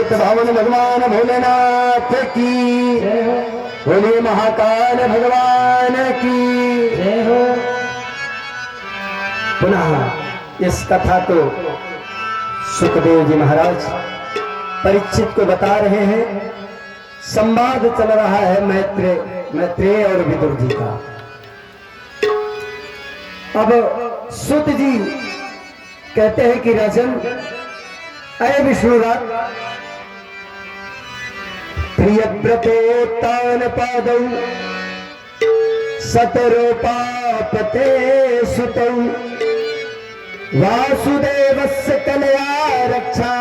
भावन भगवान भोलेनाथ की बोलिए, महाकाल भगवान की जय हो। पुनः इस कथा को सुखदेव जी महाराज परीक्षित को बता रहे हैं। संवाद चल रहा है मैत्रेय और विदुर जी का। अब सुत जी कहते हैं कि राजन, अय विष्णुराज, प्रियव्रतोत्तान पादौ सतरूपापते सुतौ वासुदेवस्य कलया रक्षा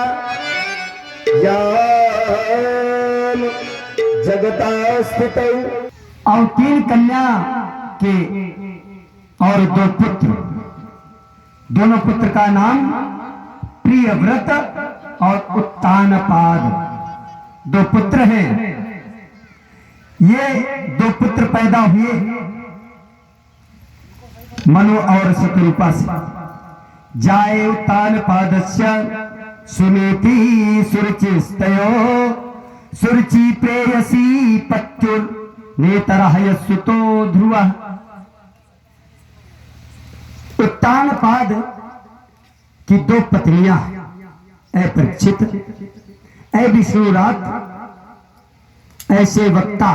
याम जगता स्थितौ। और 3 कन्या के और 2 पुत्र, दोनों पुत्र का नाम प्रियव्रत और उत्तानपाद 2 पुत्र हैं। ये 2 पुत्र पैदा हुए मनु और शतरूपा से। जाए उत्तानपादस्य सुनेति सुरुचिस्तयो सुरुचि प्रेयसी पत्युर नेतरः सुतो ध्रुवः। उत्तानपाद की 2 पत्नियां, ऐ परीक्षित, ऐ विष्णुराज, ऐसे वक्ता,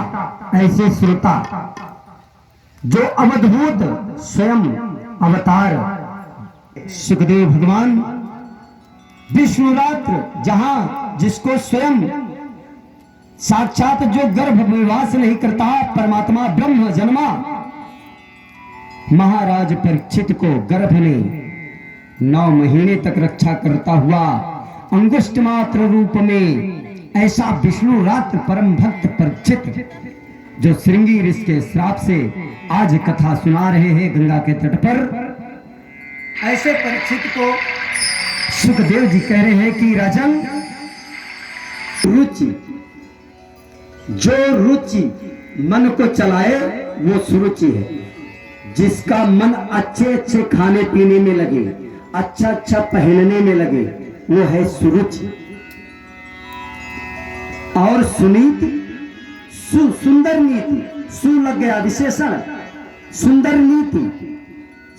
ऐसे श्रोता, जो अवधूत स्वयं अवतार सुखदेव भगवान विष्णुरात्र, जहां जिसको स्वयं साक्षात जो गर्भ निवास नहीं करता परमात्मा ब्रह्म जन्मा, महाराज परीक्षित को गर्भ ने 9 महीने तक रक्षा करता हुआ अंगुष्ठ मात्र रूप में, ऐसा विष्णु रात्र परम भक्त परीक्षित, जो श्रृंगी ऋषि के श्राप से आज कथा सुना रहे हैं गंगा के तट पर, ऐसे परीक्षित को सुखदेव जी कह रहे हैं कि राजन, रुचि, जो रुचि मन को चलाए वो सुरुचि है। जिसका मन अच्छे अच्छे खाने पीने में लगे, अच्छा अच्छा पहनने में लगे, वो है सुरुचि। और सुनीति, सुंदर नीति, सु लग गया विशेषण, सुंदर नीति,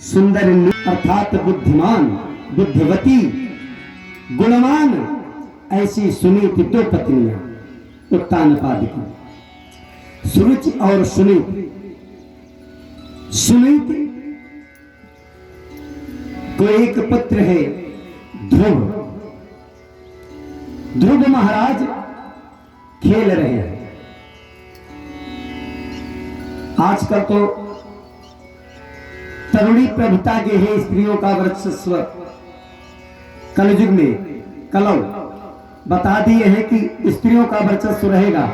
सुंदर नीति अर्थात बुद्धिमान, बुद्धिवती, गुणवान, ऐसी सुनीति 2 पत्नियां उत्तानपाद की, सुरुचि और सुनीति। सुनीति को एक पुत्र है ध्रुव। ध्रुव महाराज खेल रहे हैं। आजकल तो तरुणी प्रभुता के है स्त्रियों का वर्चस्व। कलयुग में कलौ बता दिए हैं कि स्त्रियों का वर्चस्व रहेगा।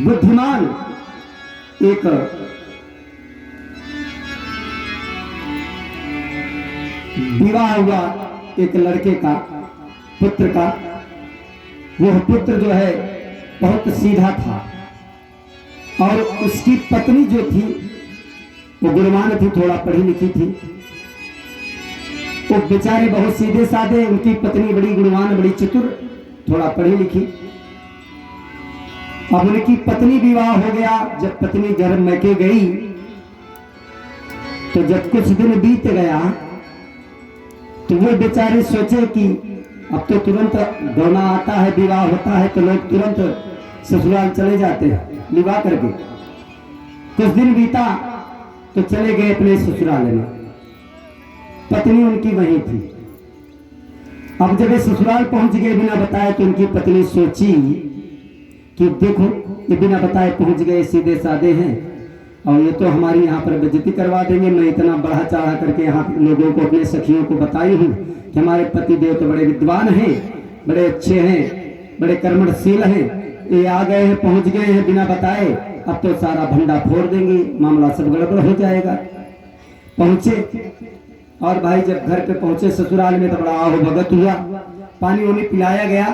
बुद्धिमान एक विवाह हुआ एक लड़के का, पुत्र का। वह पुत्र जो है बहुत सीधा था और उसकी पत्नी जो थी वो गुणवान थी, थोड़ा पढ़ी लिखी थी। वो बेचारे बहुत सीधे साधे, उनकी पत्नी बड़ी गुणवान, बड़ी चतुर, थोड़ा पढ़ी लिखी। अब उनकी पत्नी विवाह हो गया। जब पत्नी घर मैके गई तो जब कुछ दिन बीत गया तो वो बेचारे सोचे कि अब तो तुरंत गौना आता है, विवाह होता है तो लोग तुरंत ससुराल चले जाते हैं विवाह करके। कुछ दिन बीता तो चले गए अपने ससुराल में। पत्नी उनकी वहीं थी। अब जब ये ससुराल पहुंच गए बिना बताए तो उनकी पत्नी सोची कि देखो, ये बिना बताए पहुंच गए, सीधे साधे हैं और ये तो हमारी यहाँ पर बेइज्जती करवा देंगे। मैं इतना बढ़ा चढ़ा करके यहाँ लोगों को, अपने सखियों को बताई हूँ कि हमारे पति देव तो बड़े विद्वान हैं बड़े अच्छे हैं, बड़े कर्मशील हैं, ये आ गए हैं, पहुंच गए हैं बिना बताए, अब तो सारा भंडा फोड़ देंगे, मामला सब गड़बड़ हो जाएगा। पहुंचे और भाई जब घर पे पहुंचे ससुराल में तो बड़ा आहो भगत हुआ, पानी वानी पिलाया गया।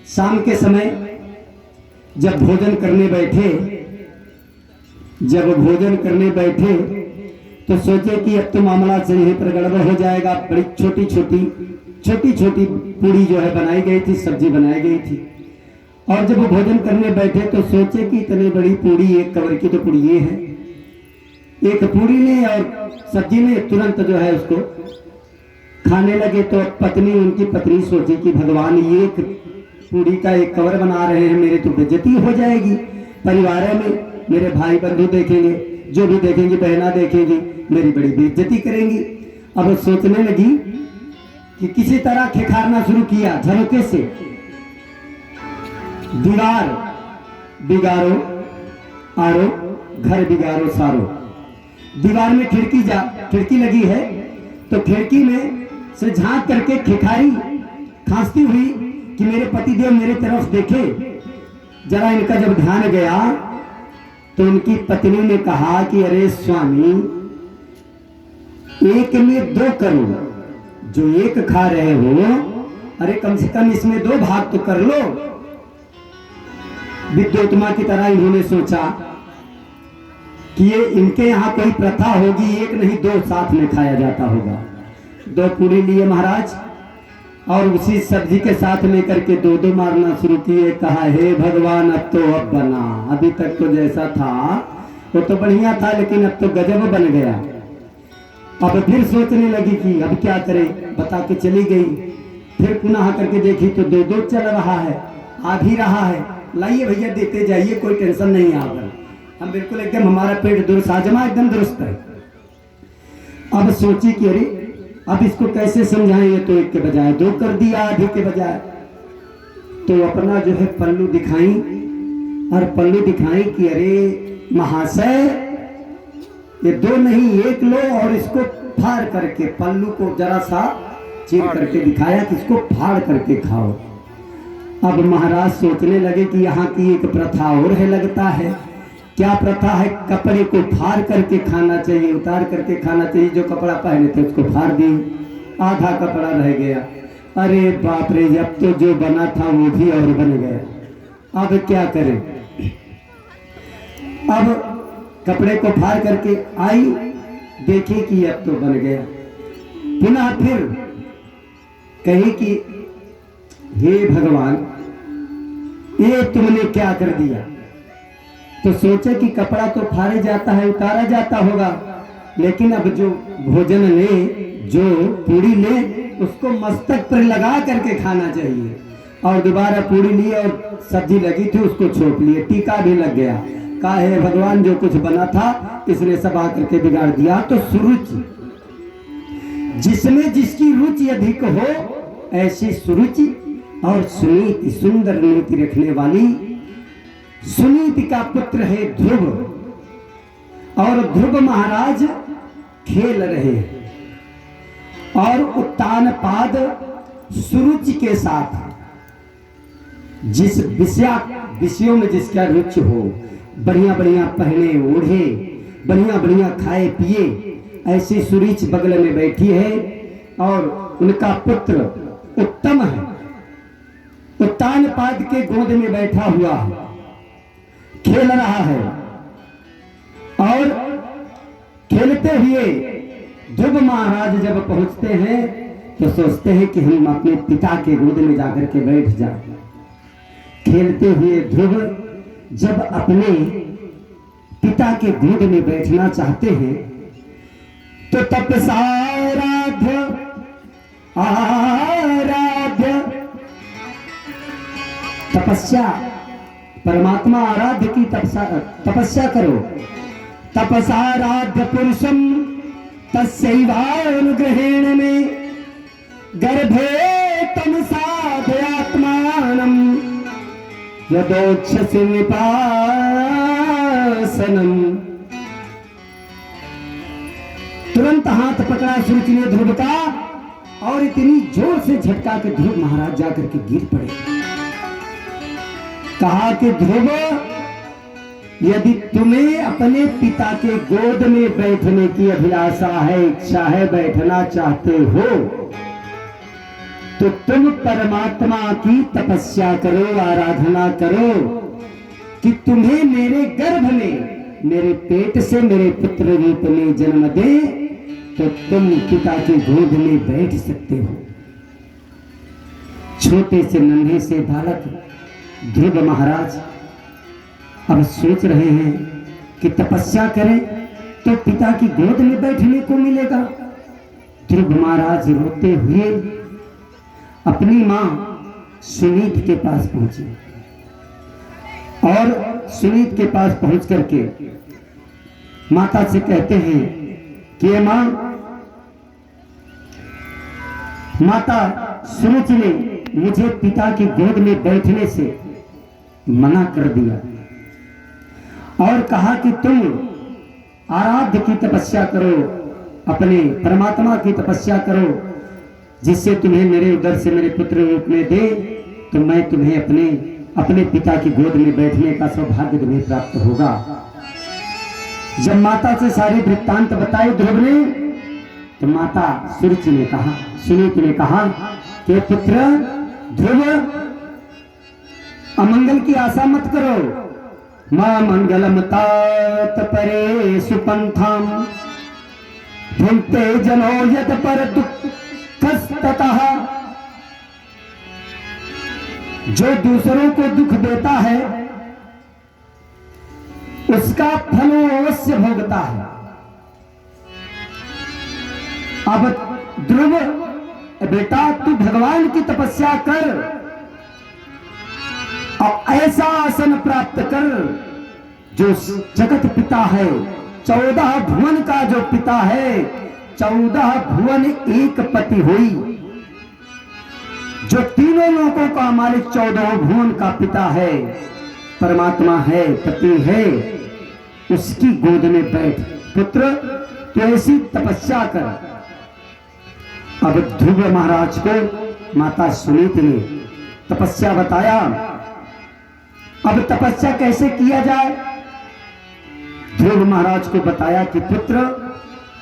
शाम के समय जब भोजन करने बैठे तो सोचे कि अब तो मामला से यहीं पर गड़बड़ हो जाएगा। बड़ी छोटी छोटी पूड़ी जो है बनाई गई थी, सब्जी बनाई गई थी, और जब वो भोजन करने बैठे तो सोचे कि इतनी बड़ी पूड़ी, एक कवर की तो पूड़ी ये है, एक पूड़ी ने और सब्जी ने तुरंत जो है उसको खाने लगे। तो उनकी पत्नी सोची कि भगवान ये पूड़ी का एक कवर बना रहे हैं, मेरे तो बेइज्जती हो जाएगी, परिवार में मेरे भाई बंधु देखेंगे, जो भी देखेंगे, बहना देखेंगी, मेरी बड़ी बेइज्जती करेंगी। अब वो सोचने लगी कि किसी तरह खिखारना शुरू किया, झरोके से, दीवार बिगाड़ो आरो, घर बिगाड़ो सारो। दीवार में खिड़की लगी है, तो खिड़की में से झांक करके खिखारी, खांसती हुई कि मेरे पतिदेव मेरे तरफ देखे। जरा इनका जब ध्यान गया तो उनकी पत्नी ने कहा कि अरे स्वामी, एक में दो करो, जो एक खा रहे हो, अरे कम से कम इसमें दो भाग तो कर लो। विद्योत्मा की तरह इन्होंने सोचा कि ये इनके यहाँ कोई प्रथा होगी, एक नहीं दो साथ में खाया जाता होगा। दो पूरी लिए महाराज और उसी सब्जी के साथ में करके दो दो मारना शुरू किए। कहा हे भगवान, अब तो अब बना, अभी तक तो जैसा था वो तो बढ़िया था, लेकिन अब तो गजब बन गया। अब फिर सोचने लगी कि अब क्या करे, बता के चली गई। फिर पुनः करके देखी तो दो दो चल रहा है, आ भी रहा है। लाइए भैया देते जाइए, कोई टेंशन नहीं आकर, हम बिल्कुल एकदम, हमारा पेट दुरुस्त, हाजमा एकदम दुरुस्त है। अब सोची कि अरे अब इसको कैसे समझाएं, ये तो एक के बजाय दो कर दिया, आधे के बजाय। तो अपना जो है पल्लू दिखाई, और पल्लू दिखाई कि अरे महाशय, ये दो नहीं एक लो, और इसको फाड़ करके, पल्लू को जरा सा चीर करके दिखाया कि इसको फाड़ करके खाओ। अब महाराज सोचने लगे कि यहाँ की एक प्रथा और है लगता है। क्या प्रथा है? कपड़े को फाड़ करके खाना चाहिए, उतार करके खाना चाहिए। जो कपड़ा पहने थे उसको फाड़ दिए, आधा कपड़ा रह गया। अरे बाप रे, अब तो जो बना था वो भी और बन गया। अब क्या करें? अब कपड़े को फाड़ करके आई, देखी कि अब तो बन गया। पुनः फिर कही कि हे भगवान, ये तुमने क्या कर दिया? तो सोचे कि कपड़ा तो फाड़े जाता है, उतारा जाता होगा, लेकिन अब जो भोजन ले, जो पूरी ले, उसको मस्तक पर लगा करके खाना चाहिए। और दोबारा पूरी ली और सब्जी लगी थी, उसको छोप लिए, टीका भी लग गया। कहा हे भगवान, जो कुछ बना था इसने सब आकर के बिगाड़ दिया। तो सुरुचि, जिसमें जिसकी रुचि अधिक हो, ऐसी सुरुचि और सुनीति, सुंदर नीति रखने वाली सुनीति का पुत्र है ध्रुव। और ध्रुव महाराज खेल रहे हैं, और उत्तानपाद सुरुचि के साथ, जिस विषयों में जिसका रुचि हो, बढ़िया बढ़िया पहने ओढ़े, बढ़िया बढ़िया खाए पिए, ऐसी सुरुचि बगल में बैठी है। और उनका पुत्र उत्तम है, उत्तानपाद के गोद में बैठा हुआ है, खेल रहा है। और खेलते हुए ध्रुव महाराज जब पहुंचते हैं तो सोचते हैं कि हम अपने पिता के गोद में जाकर के बैठ जाएं। खेलते हुए ध्रुव जब अपने पिता के गोद में बैठना चाहते हैं तो तपसाराध्य आराध्य, तपस्या, परमात्मा आराध्य की तपस्या करो। तपसाराध्य पुरुषम तस्यैवानुग्रहेण में गर्भे तम साधयात्मानम यदोच्छसि विपासनम। तुरंत हाथ पकड़ा सुरुचि ने ध्रुव का और इतनी जोर से झटका के ध्रुव महाराज जाकर के गिर पड़े। कहा कि ध्रुव, यदि तुम्हें अपने पिता के गोद में बैठने की अभिलाषा है, इच्छा है, बैठना चाहते हो, तो तुम परमात्मा की तपस्या करो, आराधना करो कि तुम्हें मेरे गर्भ में, मेरे पेट से मेरे पुत्र रूप में जन्म दे, तो तुम पिता की गोद में बैठ सकते हो। छोटे से नन्हे से बालक ध्रुव महाराज अब सोच रहे हैं कि तपस्या करें तो पिता की गोद में बैठने को मिलेगा। ध्रुव महाराज रोते हुए अपनी मां सुनीत के पास पहुंचे और सुनीत के पास पहुंच करके माता से कहते हैं कि माता सुनीत ने मुझे पिता की गोद में बैठने से मना कर दिया और कहा कि तुम आराध्य की तपस्या करो, अपने परमात्मा की तपस्या करो, जिससे तुम्हें मेरे उदर से मेरे पुत्र रूप में दे, तो मैं तुम्हें अपने पिता की गोद में बैठने का सौभाग्य तुम्हें प्राप्त होगा। जब माता से सारी वृत्तांत बताई ध्रुव ने, तो माता सुनीत ने कहा कि पुत्र ध्रुव, अमंगल की आशा मत करो। मां मंगलम तात परे सुपंथम भुंक्ते जनो यत पर दुःखस्ततः। जो दूसरों को दुख देता है उसका फल अवश्य भोगता है। अब ध्रुव बेटा, तू भगवान की तपस्या कर और ऐसा आसन प्राप्त कर जो जगत पिता है, 14 भुवन का जो पिता है, 14 भुवन एक पति हुई, जो तीनों लोगों का मालिक 14 भुवन का पिता है, परमात्मा है, पति है, उसकी गोद में बैठ पुत्र, तो ऐसी तपस्या कर। अब ध्रुव महाराज को माता सुनीत ने तपस्या बताया। अब तपस्या कैसे किया जाए, ध्रुव महाराज को बताया कि पुत्र,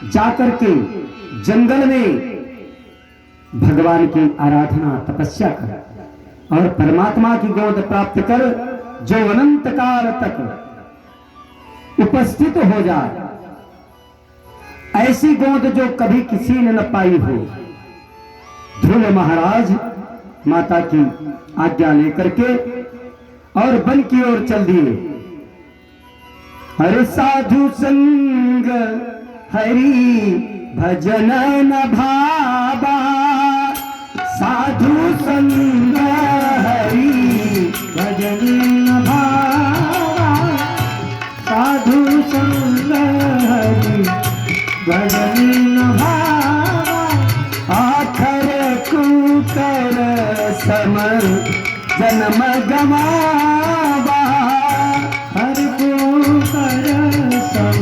जाकर के जंगल में भगवान की आराधना तपस्या कर और परमात्मा की गोद प्राप्त कर, जो अनंत काल तक उपस्थित हो जाए, ऐसी गोद जो कभी किसी ने न पाई हो। ध्रुव महाराज माता की आज्ञा लेकर के और वन की ओर चल दिए। हरि साधु संग हरि भजन न भावा, साधु संग हरि भजन न भावा, साधु संग हरि भजन न भावा, आखर कुकर समर जन्म गवावा, हर को कर सम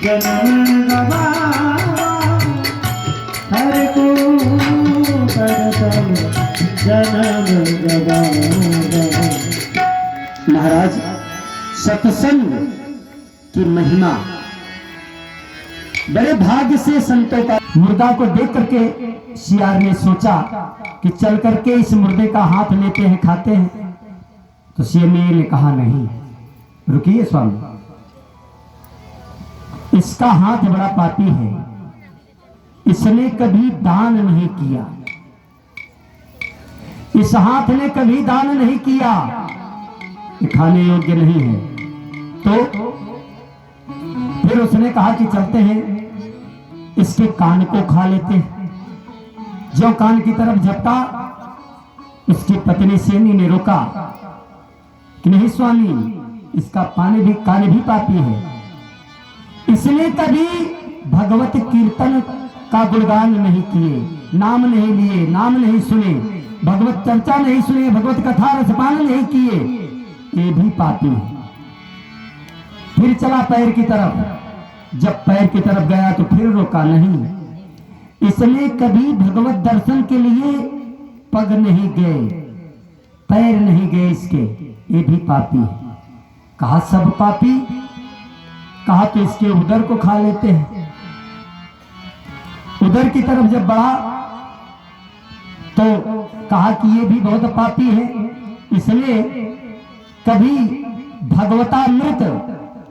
जन्म गवावा, हर को कर सम जन्म गवावा। महाराज, सत्संग की महिमा बड़े भाग्य से संतों का। मुर्दा को देख करके सियार ने सोचा कि चल करके इस मुर्दे का हाथ लेते हैं, खाते हैं। तो शेर ने कहा नहीं, रुकिए स्वामी, इसका हाथ बड़ा पापी है, इसने कभी दान नहीं किया, इस हाथ ने कभी दान नहीं किया, ये खाने योग्य नहीं है। तो फिर उसने कहा कि चलते हैं, इसके कान को खा लेते हैं। जो कान की तरफ झपटा, उसकी पत्नी सेनी ने रोका कि नहीं स्वामी, इसका कान भी पापी है, इसने कभी भगवत कीर्तन का गुणगान नहीं किए, नाम नहीं लिए, नाम नहीं सुने, भगवत चर्चा नहीं सुने, भगवत कथा रसपान नहीं किए, ये भी पापी है। फिर चला पैर की तरफ, जब पैर की तरफ गया तो फिर रोका नहीं, इसने कभी भगवत दर्शन के लिए पग नहीं गए, पैर नहीं गए इसके, ये भी पापी है। कहा सब पापी, कहा तो इसके उदर को खा लेते हैं। उदर की तरफ जब बढ़ा तो कहा कि ये भी बहुत पापी है, इसलिए कभी भगवतामृत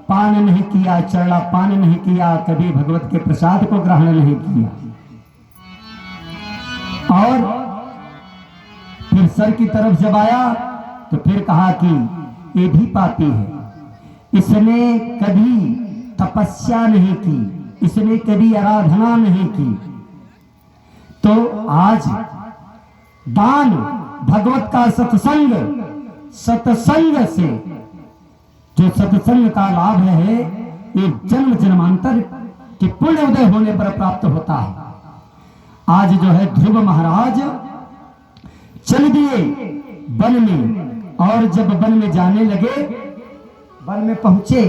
पान नहीं किया, चरड़ा पान नहीं किया, कभी भगवत के प्रसाद को ग्रहण नहीं किया। और फिर सर की तरफ जब आया तो फिर कहा कि ये भी पापी है, इसने कभी तपस्या नहीं की, इसने कभी आराधना नहीं की। तो आज दान, भगवत का सत्संग, सत्संग से जो सत्संग का लाभ है ये जन्म जन्मांतर के पुण्य उदय होने पर प्राप्त होता है। आज जो है ध्रुव महाराज चल दिए वन में, और जब वन में जाने लगे, वन में पहुंचे,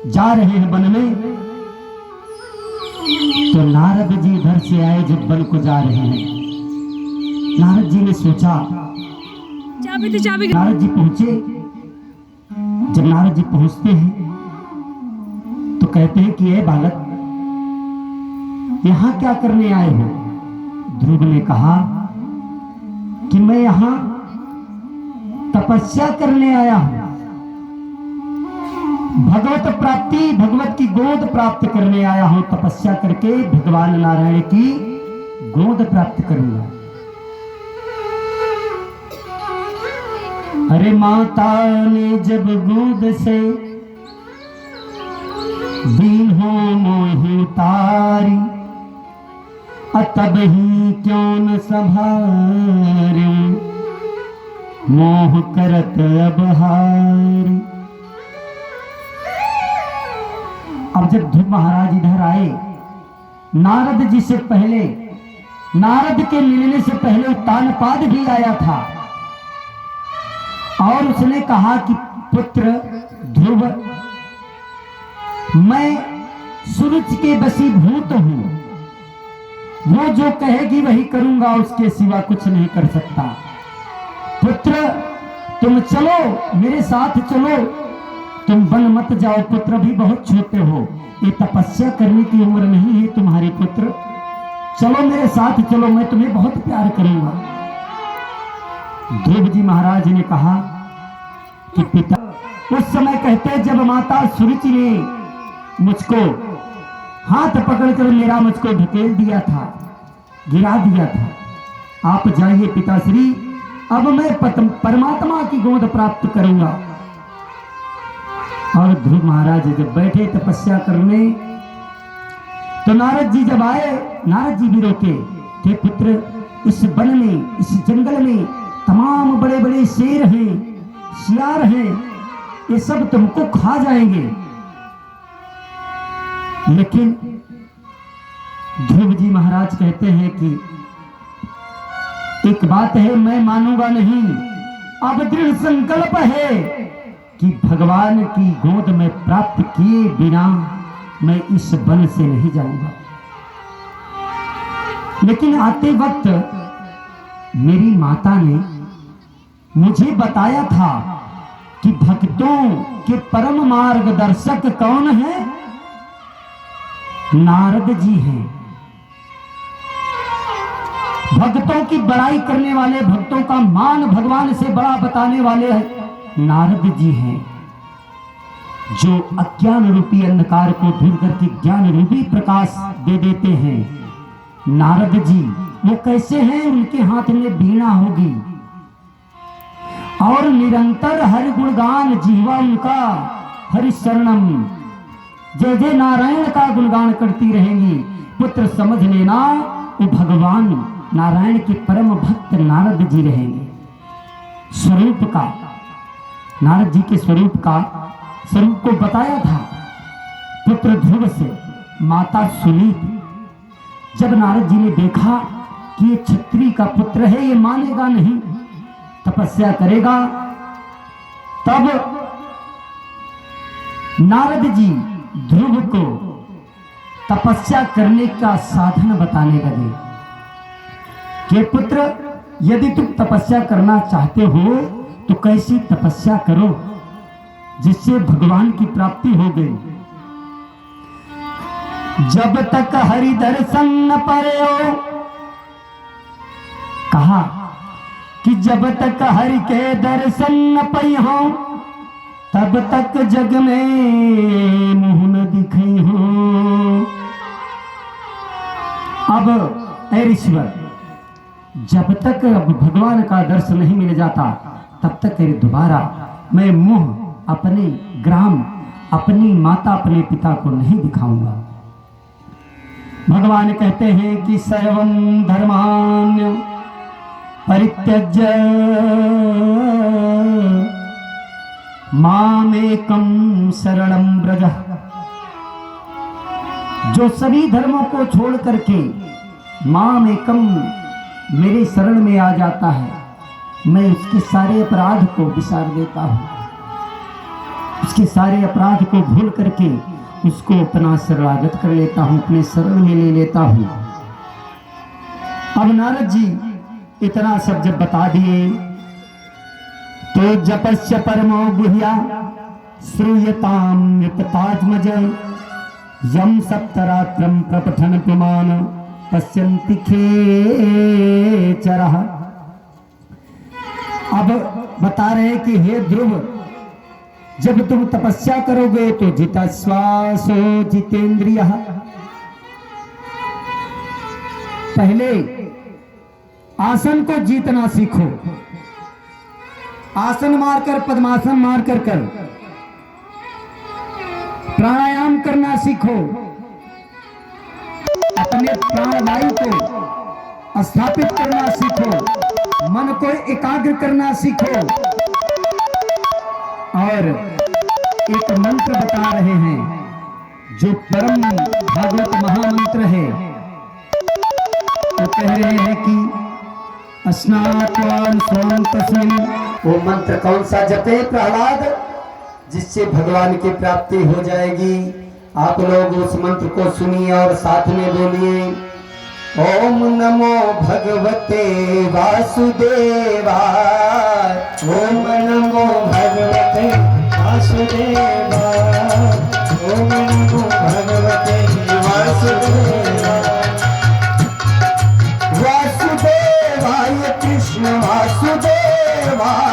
जा रहे हैं वन में, तो नारद जी इधर से आए, जब वन को जा रहे हैं, नारद जी ने सोचा, नारद जी पहुंचे। जब नारद जी पहुंचते हैं तो कहते हैं कि ये बालक यहां क्या करने आए हो? ध्रुव ने कहा कि मैं यहां तपस्या करने आया हूं, भगवत प्राप्ति, भगवत की गोद प्राप्त करने आया हूं, तपस्या करके भगवान नारायण की गोद प्राप्त करूंगा। अरे माता ने जब गोद से दीन हो मोहि तारी, तब ही क्यों न संभारे, मोह करत अब हारी। अब जब ध्रुव महाराज इधर आए, नारद जी से पहले, नारद के मिलने से पहले उत्तानपाद भी आया था, और उसने कहा कि पुत्र ध्रुव, मैं सूरज के वशीभूत हूं, वो जो कहेगी वही करूंगा, उसके सिवा कुछ नहीं कर सकता। पुत्र तुम चलो, मेरे साथ चलो, तुम वन मत जाओ, पुत्र भी बहुत छोटे हो, ये तपस्या करने की उम्र नहीं है तुम्हारे पुत्र, चलो मेरे साथ चलो, मैं तुम्हें बहुत प्यार करूंगा। ध्रुव जी महाराज ने कहा कि पिता, उस समय कहते जब माता सुरुचि ने मुझको हाथ पकड़कर मेरा मुझको ढकेल दिया था, गिरा दिया था, आप जाइए पिताश्री, अब मैं परमात्मा की गोद प्राप्त करूंगा। और ध्रुव महाराज जब बैठे तपस्या करने, तो नारद जी जब आए, नारद जी भी रोके थे, पुत्र इस वन में, इस जंगल में तमाम बड़े बड़े शेर हैं, सियार हैं, ये सब तुमको खा जाएंगे। लेकिन ध्रुव जी महाराज कहते हैं कि एक बात है, मैं मानूंगा नहीं, अब दृढ़ संकल्प है कि भगवान की गोद में प्राप्त किए बिना मैं इस वन से नहीं जाऊंगा। लेकिन आते वक्त मेरी माता ने मुझे बताया था कि भक्तों के परम मार्गदर्शक कौन है? नारद जी हैं। भक्तों की बड़ाई करने वाले, भक्तों का मान भगवान से बड़ा बताने वाले नारद जी हैं, जो अज्ञान रूपी अंधकार को दूर करके ज्ञान रूपी प्रकाश दे देते हैं। नारद जी वो कैसे हैं? उनके हाथ में वीणा होगी और निरंतर हरि गुणगान, जीवा उनका हरि शरणम, जय जय नारायण का गुणगान करती रहेंगी। पुत्र समझ लेना, वो भगवान नारायण के परम भक्त नारद जी रहेंगे। स्वरूप का, नारद जी के स्वरूप को बताया था पुत्र ध्रुव से। माता सुनी, जब नारद जी ने देखा कि ये क्षत्रिय का पुत्र है, ये मानेगा नहीं, तपस्या करेगा, तब नारद जी ध्रुव को तपस्या करने का साधन बताने लगे कि पुत्र, यदि तुम तपस्या करना चाहते हो तो कैसी तपस्या करो जिससे भगवान की प्राप्ति हो गई। जब तक हरि दर्शन न पाए हो, कहा कि जब तक हरि के दर्शन न पाई हो तब तक जग में मुंह न दिखे हो। अब ऐ ऋषिवर, जब तक अब भगवान का दर्शन नहीं मिल जाता तब तक दोबारा मैं मुंह अपने ग्राम, अपनी माता, अपने पिता को नहीं दिखाऊंगा। भगवान कहते हैं कि सर्वं धर्मान्य परित्यज्य मामेकं शरणं व्रज। जो सभी धर्मों को छोड़ करके मामेकं मेरे शरण में आ जाता है, मैं उसके सारे अपराध को विसार देता हूँ, उसके सारे अपराध को भूल करके उसको अपना शरणागत कर लेता हूँ, अपने शरण में ले लेता हूँ। अब नारद जी इतना सब जब बता दिए तो जपस्य परमो गुह्या श्रूयताम विपतात्मज यम सप्तरात्रम प्रपठन पुमान पश्यन्ति खेचरः। अब बता रहे कि हे ध्रुव, जब तुम तपस्या करोगे तो जितस्वासो जितेंद्रियः। पहले आसन को जीतना सीखो, आसन मारकर, पद्मासन मारकर कर प्राणायाम करना सीखो, अपने प्राणवायु को स्थापित करना सीखो, मन को एकाग्र करना सीखो। और एक मंत्र बता रहे हैं जो परम भागवत महामंत्र है। तो कह रहे हैं कि स्नात्वान स्वं तस्मिन्। वो मंत्र कौन सा जपे प्रहलाद, जिससे भगवान की प्राप्ति हो जाएगी। आप लोग उस मंत्र को सुनिए और साथ में बोलिए, ओम नमो भगवते वासुदेवाय। ओम नमो भगवते वासुदेवाय। ओम नमो भगवते वासुदेवाय। वासुदेवाय कृष्ण वासुदेवाय।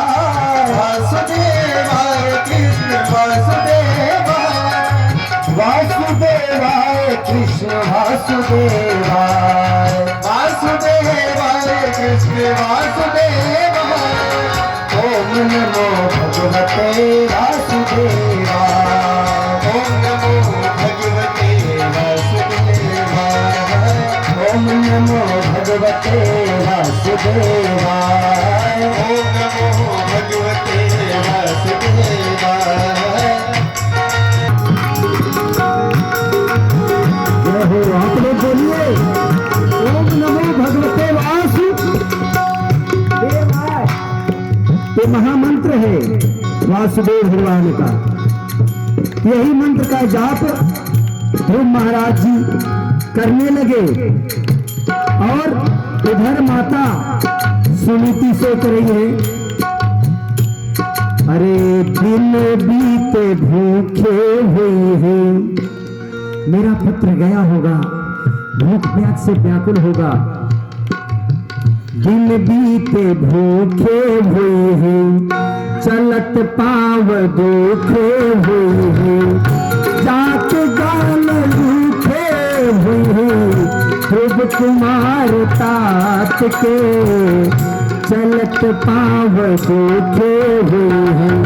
वासुदेवाय कृष्ण वासुदेवाय। वासुदेवाय कृष्ण वासुदेवाय। वासुदेवाय कृष्ण वासुदेवाय। ओम नमो भगवते वासुदेवाय। ओम नमो भगवते वासुदेवाय। ओम नमो भगवते वासुदेवाय। ओम नमो भगवते वासुदेवाय। आप लोग बोलिए, ओम नमो भगवते वासुदेवाय। ये महामंत्र है वासुदेव भगवान का। यही मंत्र का जाप ध्रुव महाराज जी करने लगे और उधर माता सुनीति सोच रही है, अरे दिन बीते भूखे हुए हैं, मेरा पुत्र गया होगा, भूख प्यास से व्याकुल होगा। दिन बीते भूखे हुए हैं, चलत पाव दुखे हुए हैं, जात गाल रूखे हुए हैं, ध्रुव कुमार तात के चलत पाव दुखे हुए हैं।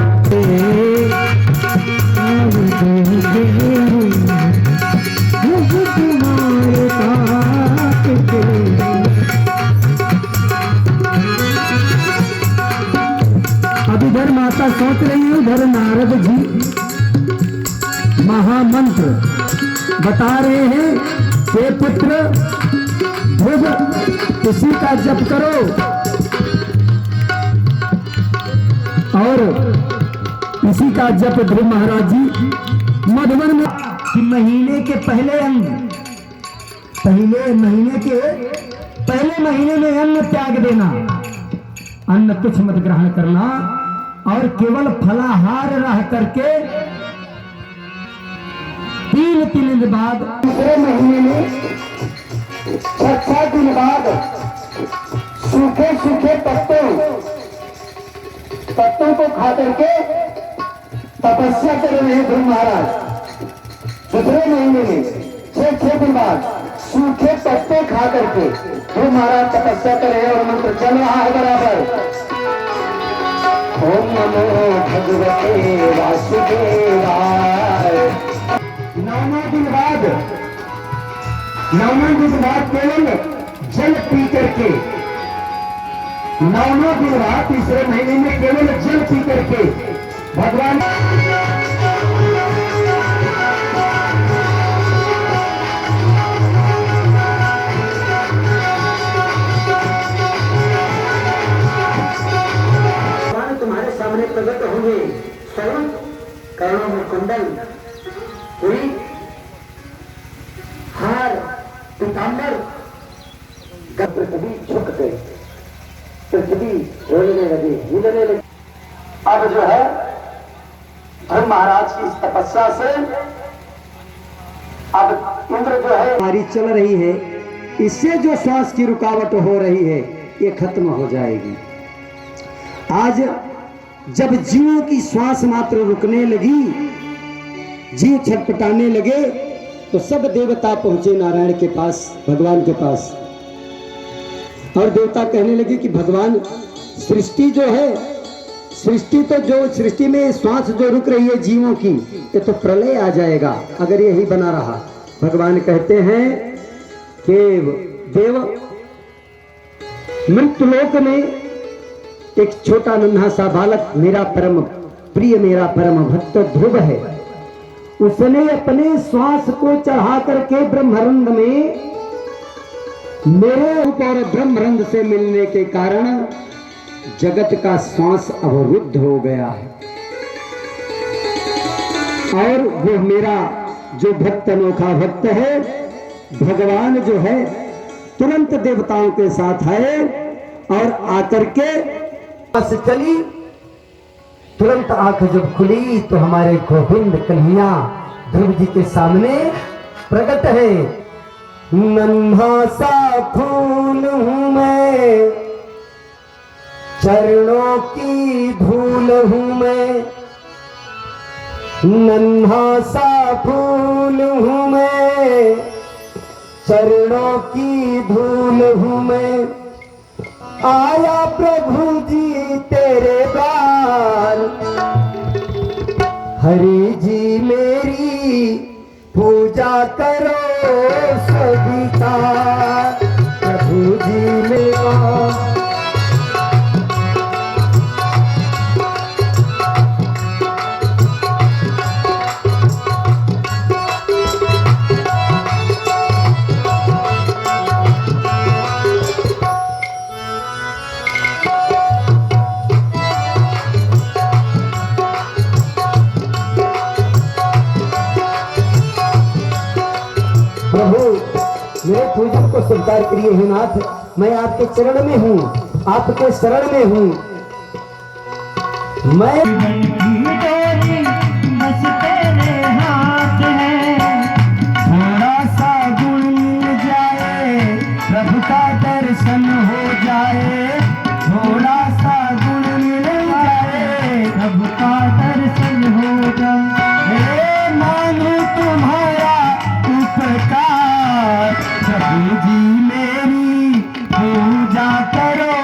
अब इधर माता सोच रही है, उधर नारद जी महामंत्र बता रहे हैं, हे पुत्र ध्रुव, इसी का जप करो और इसी का जप ध्रुव महाराज जी मधुबन में महीने के पहले अंग पहले महीने में अन्न त्याग देना, अन्न कुछ मत ग्रहण करना और केवल फलाहार रह करके 3 दिन बाद, दूसरे महीने में 6 दिन बाद सूखे सूखे पत्तों को खा करके तपस्या कर रहे हैं ध्रुव महाराज। दूसरे महीने में 6 दिन बाद सूखे पत्ते खा करके ध्रुव महाराज तपस्या कर रहे हैं और मंत्र चल रहा है बराबर। ओम नमो भगवते वासुदेवाय। 9 दिन बाद केवल जल पी करके, 9 दिन बाद तीसरे महीने में केवल जल पी करके भगवान तुम्हारे सामने प्रकट होंगे। स्वयं कर्णों में कुंडल, पूरी हार, पीतांबर, पृथ्वी झुक गई, पृथ्वी रोने लगी, हिलने लगी। अब जो है ध्रुव महाराज की इस तपस्या से अब इंद्र जो है हमारी चल रही है, इससे जो श्वास की रुकावट हो रही है ये खत्म हो जाएगी। आज जब जीवों की श्वास मात्र रुकने लगी, जीव छटपटाने लगे, तो सब देवता पहुंचे नारायण के पास, भगवान के पास, और देवता कहने लगे कि भगवान सृष्टि जो है, सृष्टि तो जो सृष्टि में श्वास जो रुक रही है जीवों की, ये तो प्रलय आ जाएगा अगर यही बना रहा। भगवान कहते हैं कि देव, मृत्युलोक में एक छोटा नन्हा सा बालक मेरा परम प्रिय, मेरा परम भक्त ध्रुव है, उसने अपने श्वास को चढ़ा करके ब्रह्मरंध में मेरे ऊपर ब्रह्मरंध से मिलने के कारण जगत का श्वास अवरुद्ध हो गया है। और वो मेरा जो भक्त, अनोखा भक्त है भगवान जो है, तुरंत देवताओं के साथ आए और आकर के बस चली। तुरंत आंख जब खुली तो हमारे गोविंद कन्हैया ध्रुव जी के सामने प्रकट है। नन्हा सा फूल हूं मैं, चरणों की धूल हूं मैं, नन्हा सा फूल हूं मैं, चरणों की धूल हूं मैं, आया प्रभु जी तेरे द्वार, हरि जी मेरी पूजा करो स्वीकार, प्रभु जी मेरा मेरे पूजन को स्वीकार करिए हे नाथ, मैं आपके चरण में हूँ, आपके शरण में हूँ। मैं बस तेरे हाथ है, थोड़ा सा गुण मिल जाए, प्रभु का दर्शन हो जाए, थोड़ा सा गुण मिल जाए, प्रभु का दर्शन हो जाए, मानो तुम्हारा उपकार, प्रभु जी मेरी पूजा करो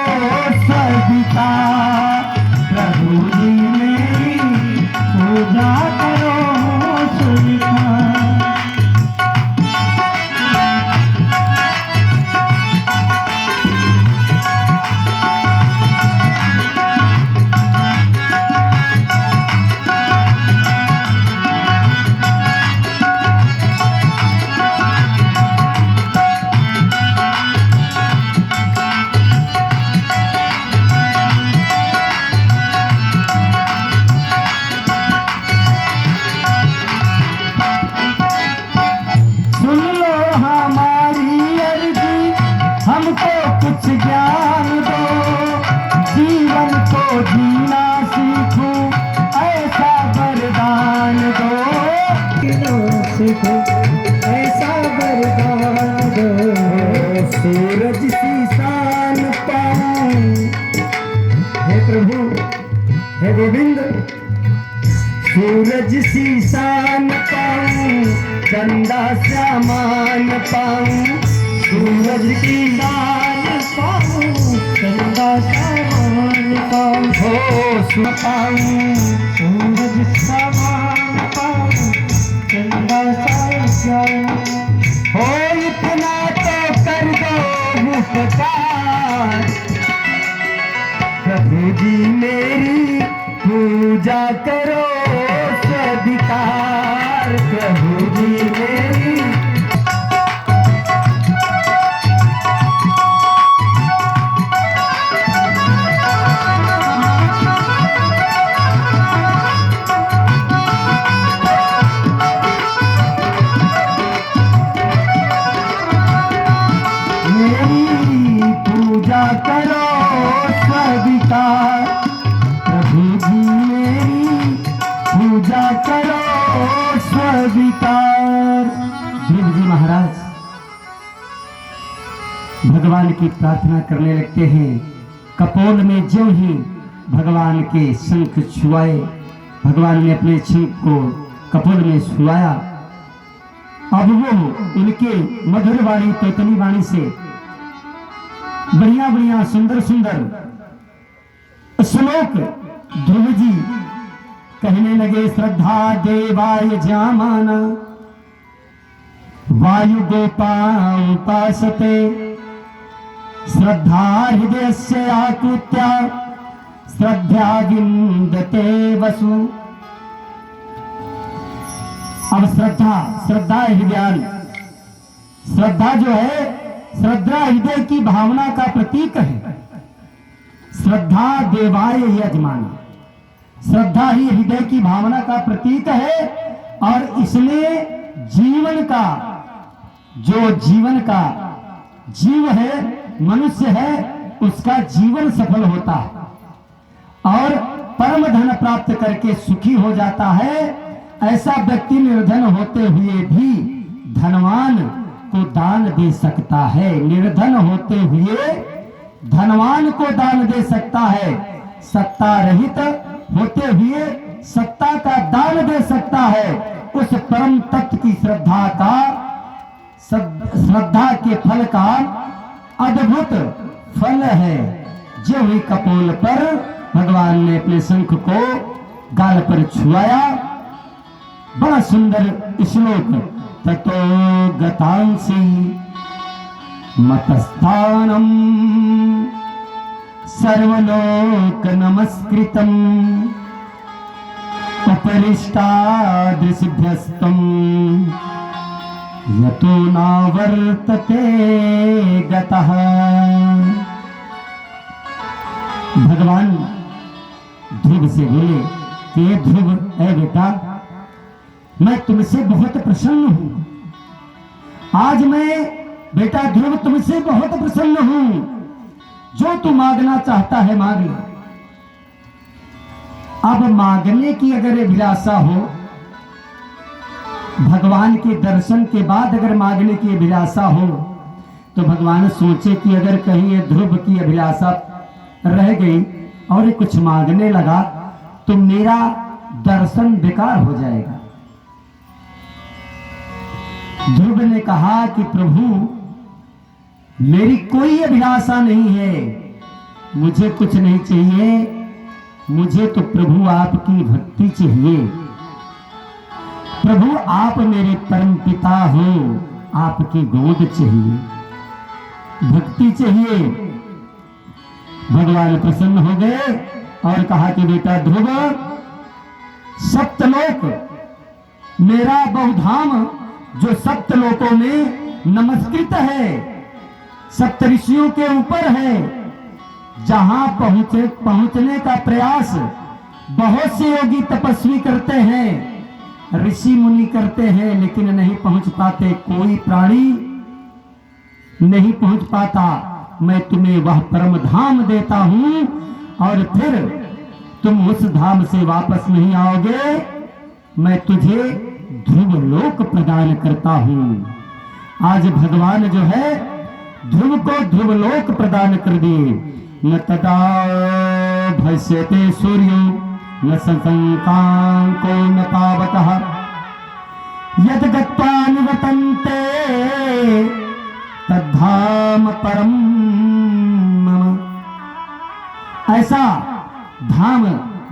स्वीकार, प्रभु जी मेरी प्रभु हे गोविंद, सूरज सी शान पाऊं, चंदा श्यामान पाऊं, सूरज की शान पाऊं, चंदा श्यामान पाऊं, हो सुन पाऊं, सूरज श्यामान पाऊं, चंदा श्यामान, हो इतना तो कर दो उपकार, प्रभु जी मेरी पूजा करो स्वीकार, प्रभु जी मेरी पूजा करो स्वीकार, प्रभु जी मेरी पूजा करो स्वीकार। ध्रुव जी महाराज भगवान की प्रार्थना करने लगते हैं। कपोल में ज्यों ही भगवान के शंख छुआए, भगवान ने अपने शंख को कपोल में छुआया। अब वो उनके मधुर वाणी तोतनी वाणी से बढ़िया बढ़िया सुंदर सुंदर श्लोक ध्रुव जी कहने लगे। श्रद्धा देवाय जामाना, वायु गोपासते, श्रद्धा हृदय से आकृत्या, श्रद्धा विंदते वसु। अब श्रद्धा हृदय, श्रद्धा जो है श्रद्धा हृदय की भावना का प्रतीक है। श्रद्धा देवाय यजमाना, श्रद्धा ही हृदय की भावना का प्रतीक है और इसमें जीवन का जीव है, मनुष्य है, उसका जीवन सफल होता है और परम धन प्राप्त करके सुखी हो जाता है। ऐसा व्यक्ति निर्धन होते हुए भी धनवान को दान दे सकता है, निर्धन होते हुए धनवान को दान दे सकता है, सत्ता रहित होते हुए सत्ता का दान दे सकता है। उस परम तत्व की श्रद्धा के फल का अद्भुत फल है। जो ही कपोल पर भगवान ने अपने शंख को गाल पर छुआया। बड़ा सुंदर श्लोक, ततो गतांसी मतस्थानम सर्वलोक नमस्कृतम उपरिष्टादृशिभ्यस्तम यतो नावर्तते गतः। भगवान ध्रुव से बोले कि ध्रुव, ऐ बेटा, मैं तुमसे बहुत प्रसन्न हूं। आज मैं बेटा ध्रुव तुमसे बहुत प्रसन्न हूं। जो तू मांगना चाहता है मांग ले। अब मांगने की अगर अभिलाषा हो, भगवान के दर्शन के बाद अगर मांगने की अभिलाषा हो, तो भगवान सोचे कि अगर कहीं ये ध्रुव की अभिलाषा रह गई और ये कुछ मांगने लगा तो मेरा दर्शन बेकार हो जाएगा। ध्रुव ने कहा कि प्रभु, मेरी कोई अभिलाषा नहीं है, मुझे कुछ नहीं चाहिए, मुझे तो प्रभु आपकी भक्ति चाहिए। प्रभु आप मेरे परम पिता हो, आपकी गोद चाहिए, भक्ति चाहिए। भगवान प्रसन्न हो गए और कहा कि बेटा ध्रुव, सप्तलोक मेरा बहुधाम जो सप्तलोकों में नमस्कृत है, सप्तऋषियों के ऊपर है, जहां पहुंचने का प्रयास बहुत से योगी तपस्वी करते हैं, ऋषि मुनि करते हैं, लेकिन नहीं पहुंच पाते। कोई प्राणी नहीं पहुंच पाता। मैं तुम्हें वह परम धाम देता हूं और फिर तुम उस धाम से वापस नहीं आओगे। मैं तुझे ध्रुव लोक प्रदान करता हूं। आज भगवान जो है ध्रुव को ध्रुव लोक प्रदान कर दिए। न तदा भस्यते सूर्यो न शशंकाको न पावकः यद गत्वा निवर्तन्ते तद्धाम परम मम। ऐसा धाम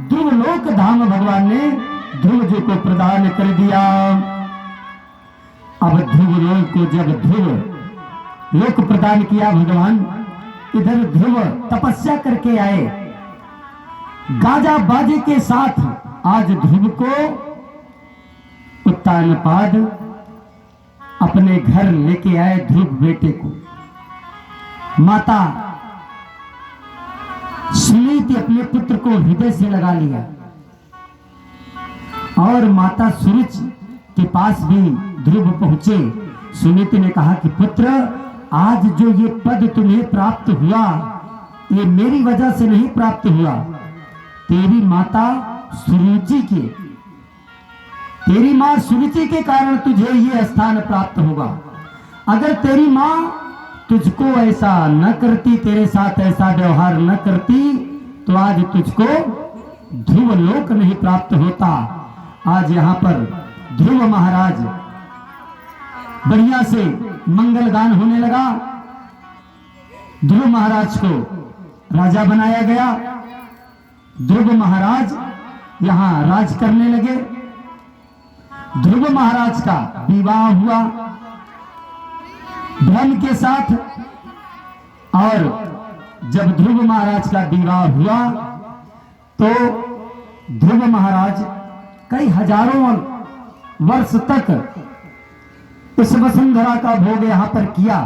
ध्रुवलोक धाम भगवान ने ध्रुव जी को प्रदान कर दिया। अब ध्रुवलोक को जब ध्रुव लोक प्रदान किया भगवान, इधर ध्रुव तपस्या करके आए, गाजा बाजे के साथ आज ध्रुव को उत्तानपाद अपने घर लेके आए। ध्रुव बेटे को माता सुनीति अपने पुत्र को हृदय से लगा लिया और माता सुरुचि के पास भी ध्रुव पहुंचे। सुनीति ने कहा कि पुत्र, आज जो ये पद तुम्हें प्राप्त हुआ, ये मेरी वजह से नहीं प्राप्त हुआ, तेरी माता सुरुचि के, तेरी मां सुरुचि के कारण तुझे ये स्थान प्राप्त होगा। अगर तेरी मां तुझको ऐसा न करती, तेरे साथ ऐसा व्यवहार न करती, तो आज तुझको ध्रुव लोक नहीं प्राप्त होता। आज यहां पर ध्रुव महाराज बढ़िया से मंगल गान होने लगा। ध्रुव महाराज को राजा बनाया गया। ध्रुव महाराज यहां राज करने लगे। ध्रुव महाराज का विवाह हुआ धन के साथ, और जब ध्रुव महाराज का विवाह हुआ तो ध्रुव महाराज कई हजारों वर्ष तक इस वसुंधरा का भोग यहां पर किया,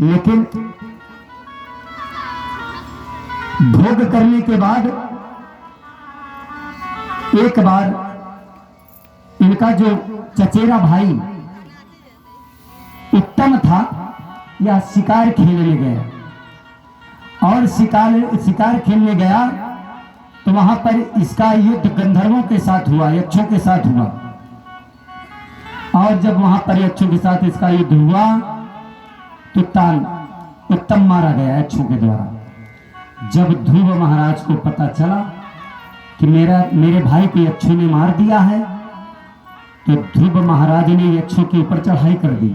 लेकिन भोग करने के बाद एक बार इनका जो चचेरा भाई उत्तम था, यह शिकार खेलने गया और शिकार खेलने गया तो वहां पर इसका युद्ध गंधर्वों के साथ हुआ, यक्षों के साथ हुआ। और जब वहां पर यक्षों के साथ इसका युद्ध हुआ तो उत्तम मारा गया यक्षों के द्वारा। जब ध्रुव महाराज को पता चला कि मेरे भाई को यक्षों ने मार दिया है, तो ध्रुव महाराज ने यक्षों के ऊपर चढ़ाई कर दी,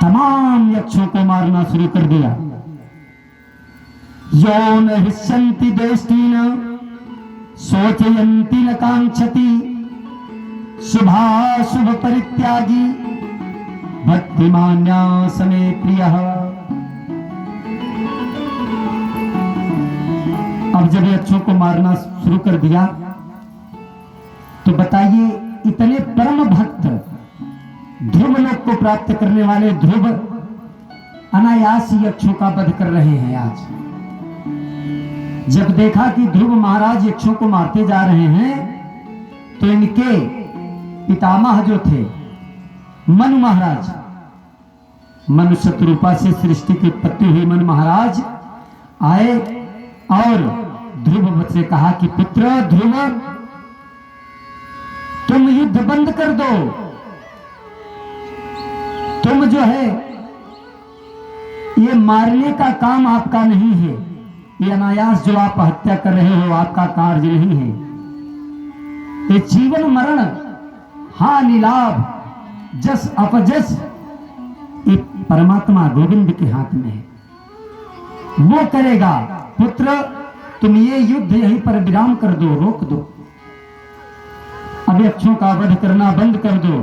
तमाम यक्षों को मारना शुरू कर दिया। यो न हृष्यन्ति देष्टिन शोचयन्ति न कांक्षति शुभाशुभ परित्यागी भक्तिमान्या समे प्रियः। अब जब यक्षों को मारना शुरू कर दिया तो बताइए, इतने परम भक्त ध्रुव लोक को प्राप्त करने वाले ध्रुव अनायास यक्षों का वध कर रहे हैं। आज जब देखा कि ध्रुव महाराज यक्षों को मारते जा रहे हैं तो इनके पितामह जो थे मनु महाराज, मनु शत्रुपा से सृष्टि की उत्पत्ति हुई मनु महाराज आए और ध्रुव से कहा कि पुत्र ध्रुव, तुम युद्ध बंद कर दो, तुम जो है ये मारने का काम आपका नहीं है, ये अनायास जो आप हत्या कर रहे हो आपका कार्य नहीं है। ये जीवन मरण, हानि लाभ, जस अपजस, ये परमात्मा गोविंद के हाथ में है, वो करेगा। पुत्र, तुम ये युद्ध यहीं पर विराम कर दो, रोक दो, अब यक्षों का वध करना बंद कर दो।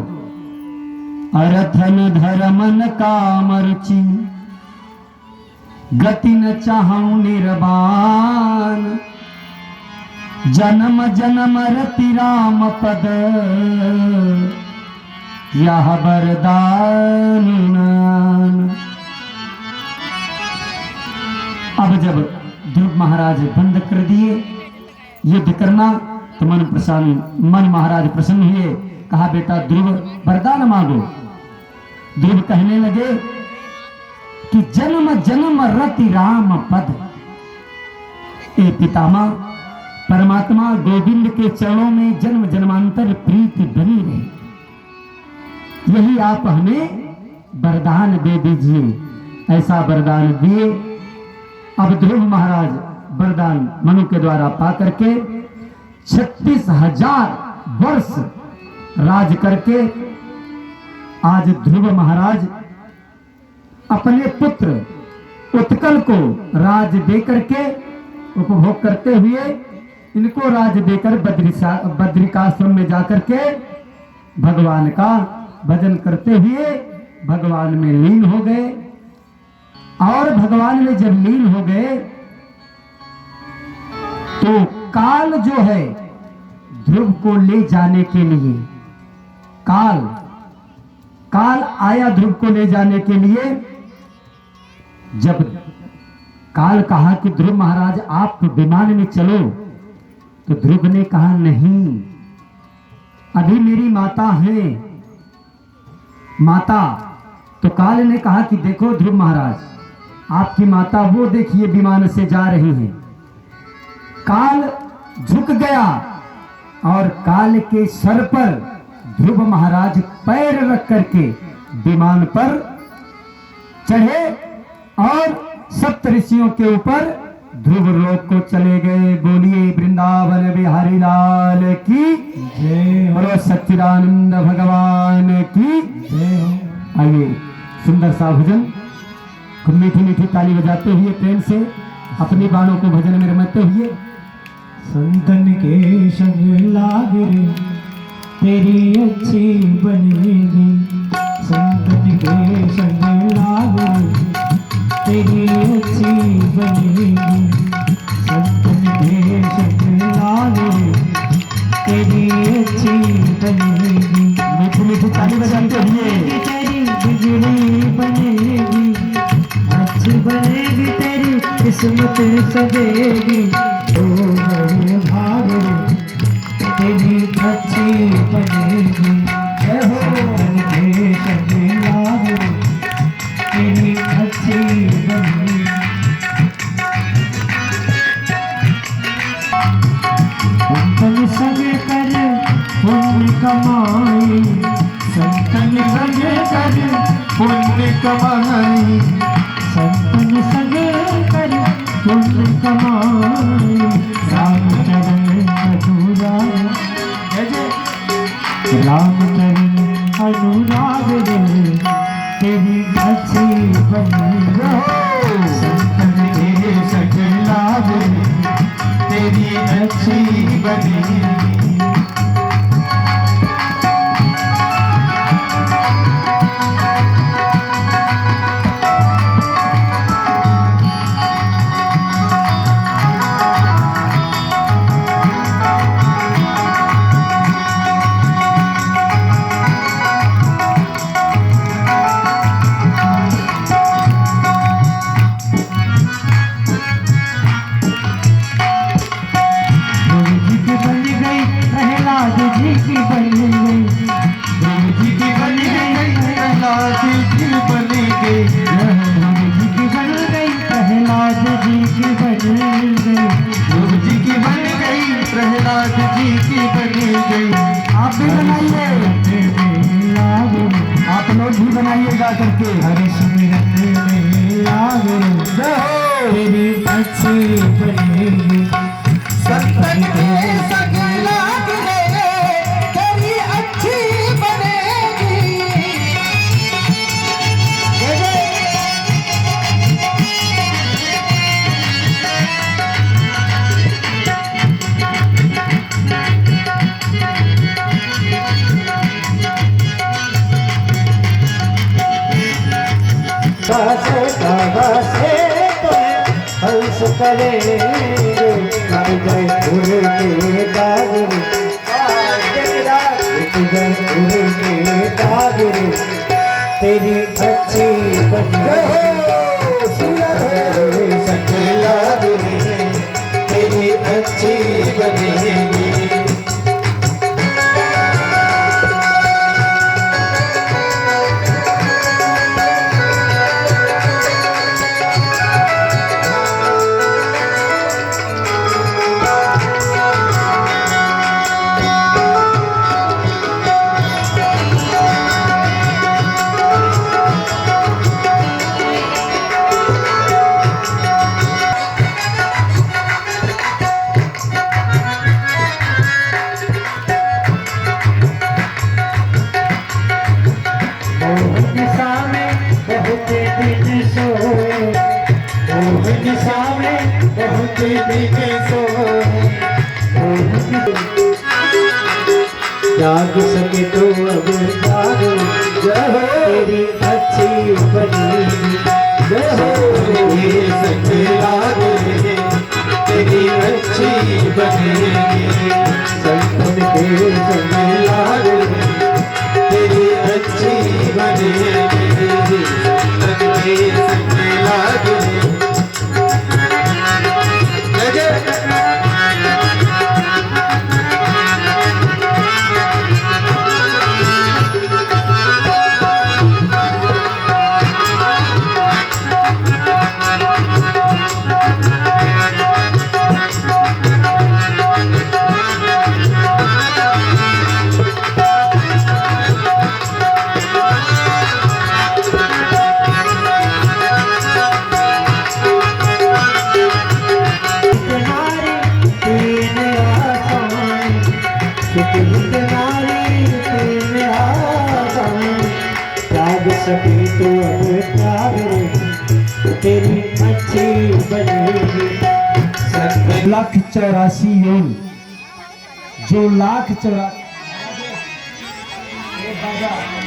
अरथन धर्म न काम रुचि गति न चाहूं निर्वाण जन्म जन्म रति राम पद यह वरदान। अब जब ध्रुव महाराज बंद कर दिए युद्ध करना तो मन महाराज प्रसन्न हुए, कहा बेटा ध्रुव वरदान मांगो। ध्रुव कहने लगे कि जन्म जन्म रति राम पद, ए पितामह, परमात्मा गोविंद के चरणों में जन्म जन्मांतर प्रीति बनी रहे, यही आप हमें वरदान दे दीजिए। ऐसा वरदान दिए। अब ध्रुव महाराज वरदान मनु के द्वारा पा करके 36,000 वर्ष राज करके आज ध्रुव महाराज अपने पुत्र उत्कल को राज दे करके उपभोग करते हुए इनको राज देकर बद्रिकाश्रम में जाकर के भगवान का भजन करते हुए भगवान में लीन हो गए। और भगवान में जब लीन हो गए तो काल जो है ध्रुव को ले जाने के लिए काल आया ध्रुव को ले जाने के लिए। जब काल कहा कि ध्रुव महाराज आप विमान में चलो तो ध्रुव ने कहा नहीं, अभी मेरी माता है माता। तो काल ने कहा कि देखो ध्रुव महाराज आपकी माता वो देखिए विमान से जा रही हैं। काल झुक गया और काल के सर पर ध्रुव महाराज पैर रख करके विमान पर चढ़े और सप्त ऋषियों के ऊपर ध्रुव लोक को चले गए। बोलिए वृंदावन बिहारी लाल की जय, बोलो सच्चिदानंद भगवान की जय। आइए सुंदर सा भजन खूब मीठी मीठी ताली बजाते हुए प्रेम से अपनी बाणों को भजन में रमते हुए। संतन के संग लाग रे तेरी अच्छी बनेगी, संतन के संग लाग रे तेरी अच्छी बनेगी, संतन के संग लाग रे तेरी अच्छी बनेगी। मीठी मीठी ताली बजाते हुए तेरी बिगड़ी बनेगी, अच्छी बनेगी तेरी किस्मत सजेगी। ओ बड़े भाग रे तेरी अच्छी बनेगी, संतन के संग लाग रे तेरी अच्छी बनेगी। संतन संग कर पुण्य कमाई, संतन संग कर पुण्य कमाई, संतन संग कर पुण्य कमाई। राम चरण अनुराग राम चरण अनुराग रे तेरी अच्छी बनेगी, संतन के संग लाग रे तेरी अच्छी बनेगी। आप लोग भी बनाइएगा करके हरि सुमिरन में लाग तेरी अच्छी बनेगी, संतन के संग लाग रे तेरी अच्छी बनेगी। से हंस करेंगे जय गुरु के दागरे, जय गुरु के दागरे तेरी अच्छी बनेगी, सकला तेरी अच्छी बनेगी। बिन सोए जाग सके तो अब जागो तेरी अच्छी बनेगी ये संग लागे तेरी अच्छी बनेगी संगम के संग लागे तेरी अच्छी बनेगी संगम के संग लागे सके तो तेरी अच्छी बनेगी 1,84 योन जो 1,84